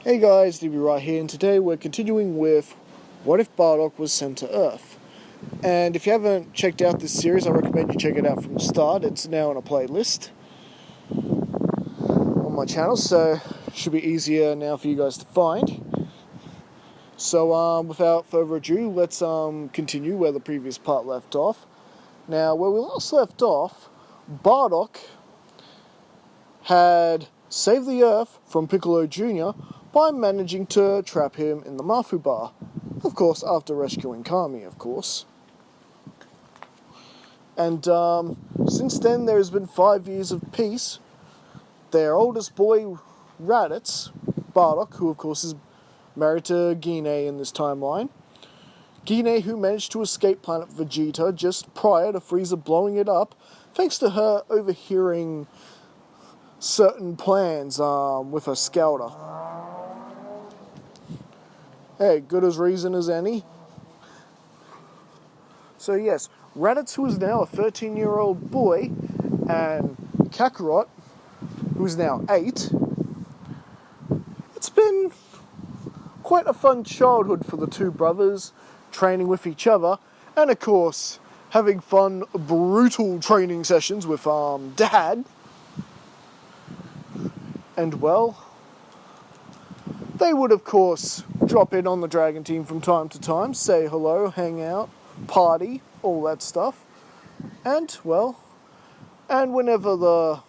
Hey guys, DB right here, and today we're continuing with What If Bardock Was Sent to Earth? And if you haven't checked out this series, I recommend you check it out from the start. It's now on a playlist on my channel, so it should be easier now for you guys to find. So without further ado, let's continue where the previous part left off. Now, where we last left off, Bardock had saved the Earth from Piccolo Jr. by managing to trap him in the Mafu Bar. Of course, after rescuing Kami, of course. And since then, there has been 5 years of peace. Their oldest boy, Raditz, Bardock, who of course is married to Gine in this timeline. Gine, who managed to escape planet Vegeta just prior to Frieza blowing it up, thanks to her overhearing certain plans with her scouter. Hey, good as reason as any. So yes, Raditz, who is now a 13-year-old boy, and Kakarot, who is now 8. It's been quite a fun childhood for the two brothers, training with each other, and of course, having fun, brutal training sessions with Dad. And well, they would of course drop in on the Dragon team from time to time, say hello, hang out, party, all that stuff. And well, and whenever the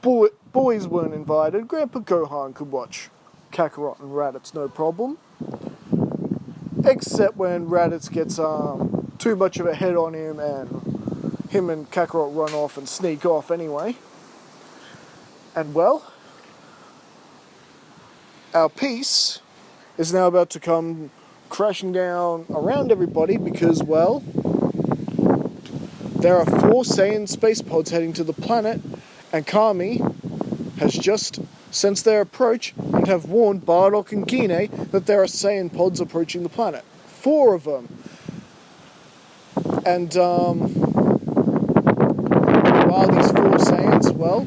boys weren't invited, Grandpa Gohan could watch Kakarot and Raditz no problem. Except when Raditz gets too much of a head on him and him and Kakarot run off and sneak off anyway. And well, our peace is now about to come crashing down around everybody because, well, there are 4 Saiyan space pods heading to the planet, and Kami has just sensed their approach and have warned Bardock and Gine that there are Saiyan pods approaching the planet. 4 of them. And, while these 4 Saiyans, well,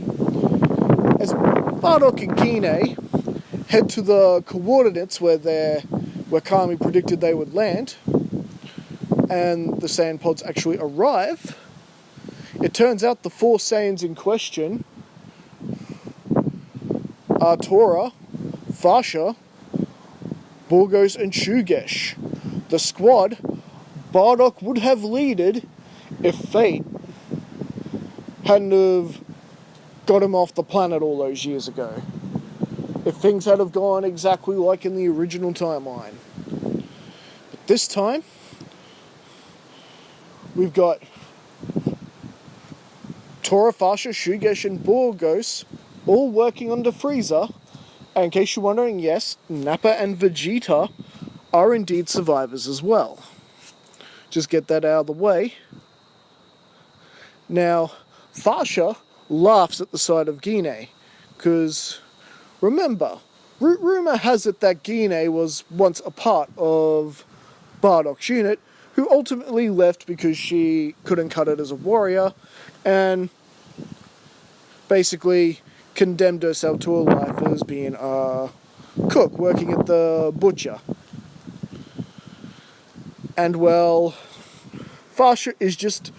as Bardock and Gine head to the coordinates where Kami predicted they would land, and the Saiyan pods actually arrive, it turns out the 4 Saiyans in question are Tora, Fasha, Borgos, and Shugesh. The squad Bardock would have leaded if fate hadn't have got him off the planet all those years ago. If things had have gone exactly like in the original timeline. But this time, we've got Tora, Fasha, Shugesh, and Borgos all working under Frieza. And in case you're wondering, yes, Nappa and Vegeta are indeed survivors as well. Just get that out of the way. Now, Fasha laughs at the sight of Gine, because remember, rumour has it that Gine was once a part of Bardock's unit, who ultimately left because she couldn't cut it as a warrior, and basically condemned herself to a life as being a cook, working at the butcher. And well, Fasha is just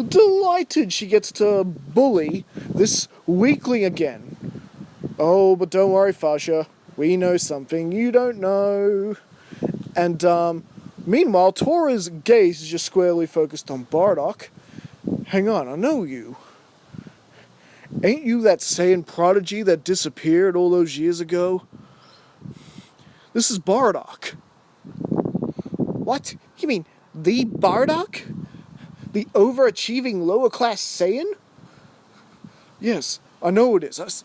delighted she gets to bully this weakling again. Oh, but don't worry, Fasha. We know something you don't know. And, meanwhile, Tora's gaze is just squarely focused on Bardock. Hang on, I know you. Ain't you that Saiyan prodigy that disappeared all those years ago? This is Bardock. What? You mean the Bardock? The overachieving lower-class Saiyan? Yes, I know it is.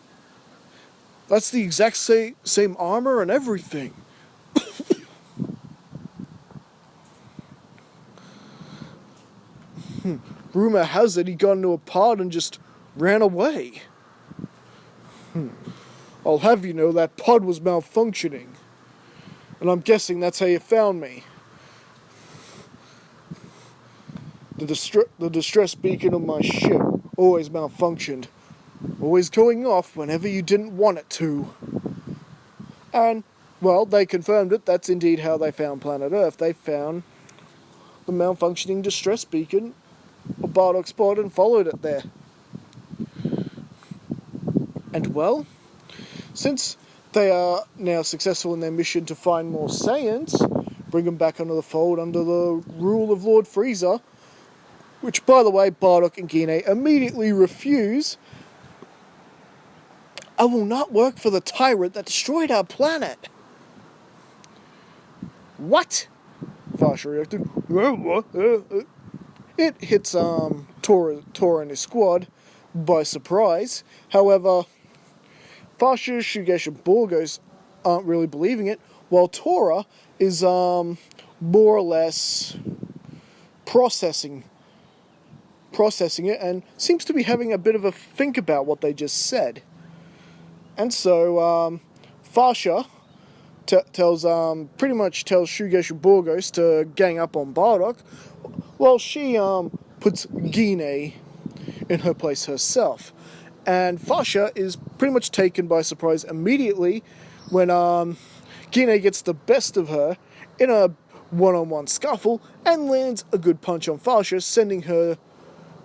That's the exact same armor and everything. Rumor has it he got into a pod and just ran away. I'll have you know that pod was malfunctioning. And I'm guessing that's how you found me. The distress beacon of my ship always malfunctioned. Always going off whenever you didn't want it to. And, well, they confirmed it. That's indeed how they found planet Earth. They found the malfunctioning distress beacon of Bardock spot and followed it there. And, well, since they are now successful in their mission to find more Saiyans, bring them back under the fold under the rule of Lord Frieza, which, by the way, Bardock and Gine immediately refuse. I will not work for the tyrant that destroyed our planet. What? Fasha reacted. It hits Tora and his squad by surprise. However, Fasha, Shugesh, and Borgos aren't really believing it, while Tora is more or less processing it and seems to be having a bit of a think about what they just said. And so Fasha pretty much tells Shugesh and Borgos to gang up on Bardock, while she puts Gine in her place herself. And Fasha is pretty much taken by surprise immediately when Gine gets the best of her in a one-on-one scuffle and lands a good punch on Fasha, sending her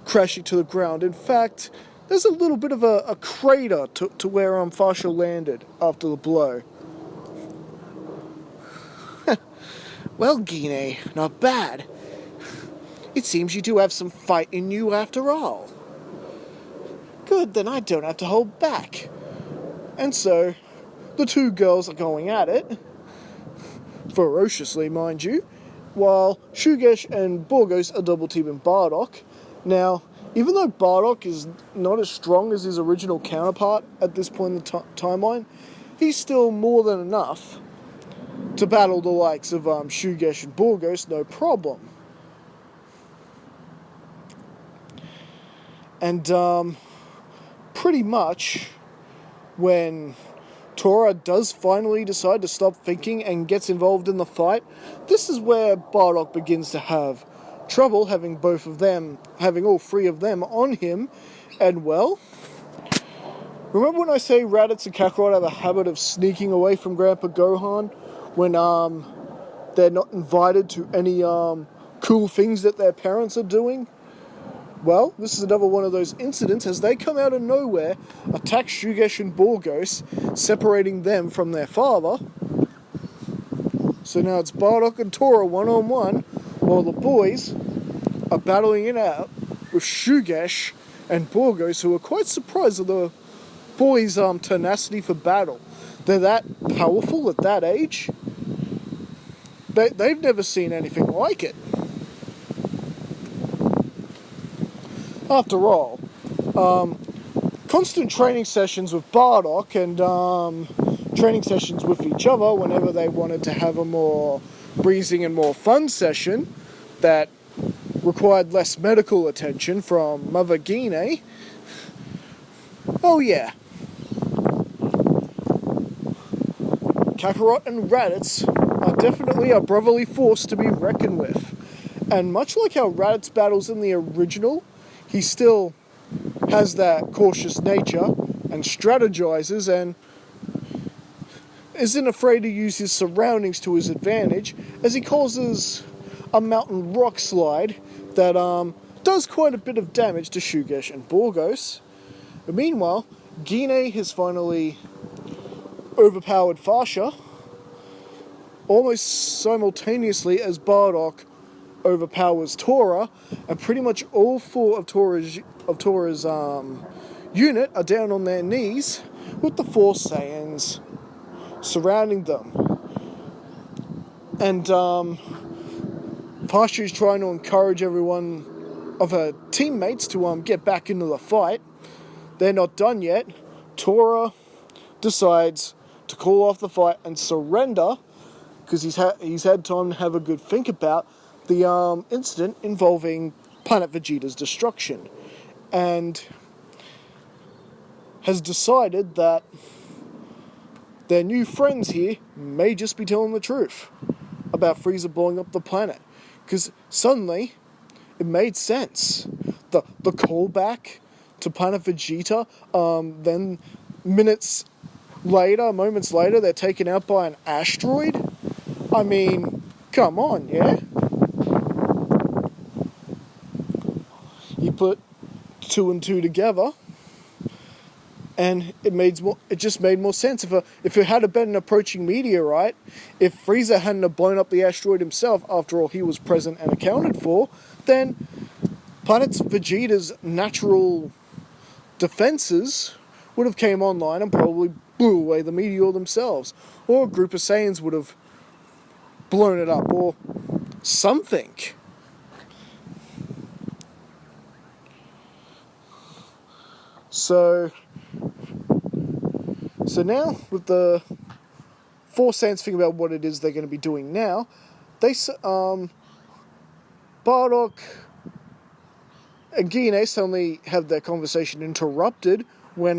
crashing to the ground. In fact, there's a little bit of a crater to where Fasha landed after the blow. Well, Gine, not bad. It seems you do have some fight in you after all. Good, then I don't have to hold back. And so, the two girls are going at it, ferociously, mind you, while Shugesh and Borgos are double-teaming Bardock. Now, even though Bardock is not as strong as his original counterpart at this point in the timeline, he's still more than enough to battle the likes of Shugesh and Borgos, no problem. And pretty much when Tora does finally decide to stop thinking and gets involved in the fight, this is where Bardock begins to have trouble having all three of them on him. And, well, remember when I say Raditz and Kakarot have a habit of sneaking away from Grandpa Gohan when they're not invited to any cool things that their parents are doing? Well, this is another one of those incidents as they come out of nowhere, attack Shugesh and Borgos, separating them from their father. So now it's Bardock and Tora one-on-one, while the boys are battling it out with Shugesh and Borgos, who are quite surprised at the boys' tenacity for battle. They're that powerful at that age. They've never seen anything like it. After all, constant training sessions with Bardock and training sessions with each other whenever they wanted to have a more breezing and more fun session that required less medical attention from Mother Gine. Oh yeah. Kakarot and Raditz are definitely a brotherly force to be reckoned with. And much like how Raditz battles in the original, he still has that cautious nature and strategizes and isn't afraid to use his surroundings to his advantage as he causes a mountain rock slide that does quite a bit of damage to Shugesh and Borgos. But meanwhile, Gine has finally overpowered Fasha almost simultaneously as Bardock overpowers Tora, and pretty much all four of Tora's unit are down on their knees with the four Saiyans surrounding them. And Fasha is trying to encourage everyone of her teammates to get back into the fight. They're not done yet. Tora decides to call off the fight and surrender because he's had time to have a good think about the incident involving Planet Vegeta's destruction, and has decided that their new friends here may just be telling the truth about Frieza blowing up the planet, because suddenly it made sense. The callback to Planet Vegeta, then minutes moments later, they're taken out by an asteroid? I mean, come on, yeah? You put 2 and 2 together, and it just made more sense. If it had been an approaching meteorite, if Frieza hadn't have blown up the asteroid himself, after all, he was present and accounted for, then Planet Vegeta's natural defenses would have came online and probably blew away the meteor themselves. Or a group of Saiyans would have blown it up, or something. So now, with the 4 Saiyans thinking about what it is they're going to be doing now, Bardock and Gine suddenly have their conversation interrupted when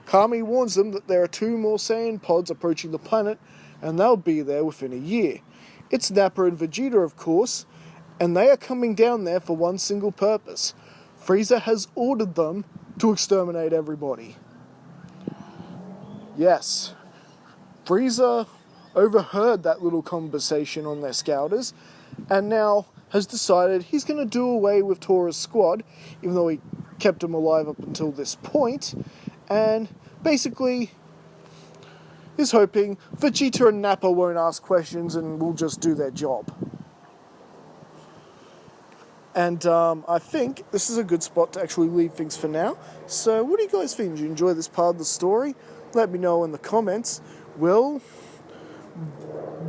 Kami warns them that there are 2 more Saiyan pods approaching the planet, and they'll be there within a year. It's Nappa and Vegeta, of course, and they are coming down there for one single purpose. Frieza has ordered them to exterminate everybody. Yes, Frieza overheard that little conversation on their scouters, and now has decided he's going to do away with Tora's squad, even though he kept him alive up until this point, and basically is hoping Vegeta and Nappa won't ask questions and will just do their job. And I think this is a good spot to actually leave things for now. So what do you guys think? Did you enjoy this part of the story? Let me know in the comments. Will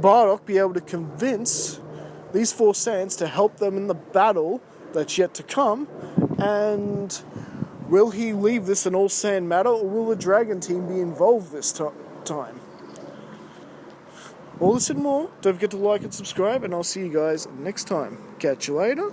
Bardock be able to convince these 4 Saiyans to help them in the battle that's yet to come? And will he leave this an all-Saiyan matter, or will the Dragon team be involved this time? All this and more. Don't forget to like and subscribe, and I'll see you guys next time. Catch you later.